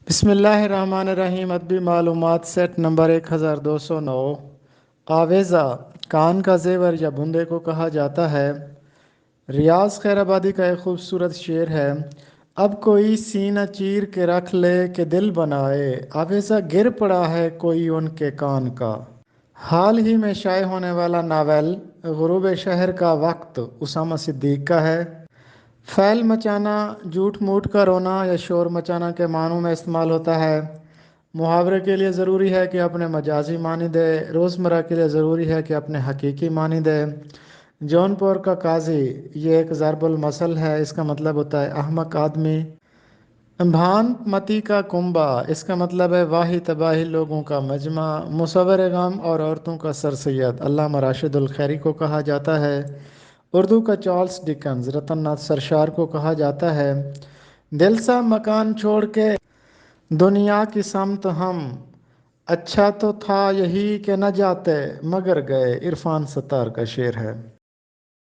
بسم اللہ الرحمن الرحیم ادبی معلومات سیٹ نمبر 1209 آویزہ کان کا زیور یا بندے کو کہا جاتا ہے۔ ریاض خیر آبادی کا ایک خوبصورت شعر ہے۔ اب کوئی سینہ چیر کے رکھ لے کہ دل بنائے، آویزہ گر پڑا ہے کوئی ان کے کان کا۔ حال ہی میں شائع ہونے والا ناول غروب شہر کا وقت اسامہ صدیق کا ہے۔ فعل مچانا جھوٹ موٹ کا رونا یا شور مچانا کے معنوں میں استعمال ہوتا ہے۔ محاورے کے لیے ضروری ہے کہ اپنے مجازی معنی دے، روزمرہ کے لیے ضروری ہے کہ اپنے حقیقی معنی دے۔ جونپور کا قاضی یہ ایک ضرب المثل ہے، اس کا مطلب ہوتا ہے احمق آدمی۔ بھان متی کا کنبہ، اس کا مطلب ہے واہی تباہی لوگوں کا مجمع۔ مصور غم اور عورتوں کا سر سید علامہ راشد الخیری کو کہا جاتا ہے۔ اردو کا چارلس ڈکنز رتن ناتھ سرشار کو کہا جاتا ہے۔ دل سا مکان چھوڑ کے دنیا کی سمت ہم، اچھا تو تھا یہی کہ نہ جاتے مگر گئے، عرفان ستار کا شعر ہے۔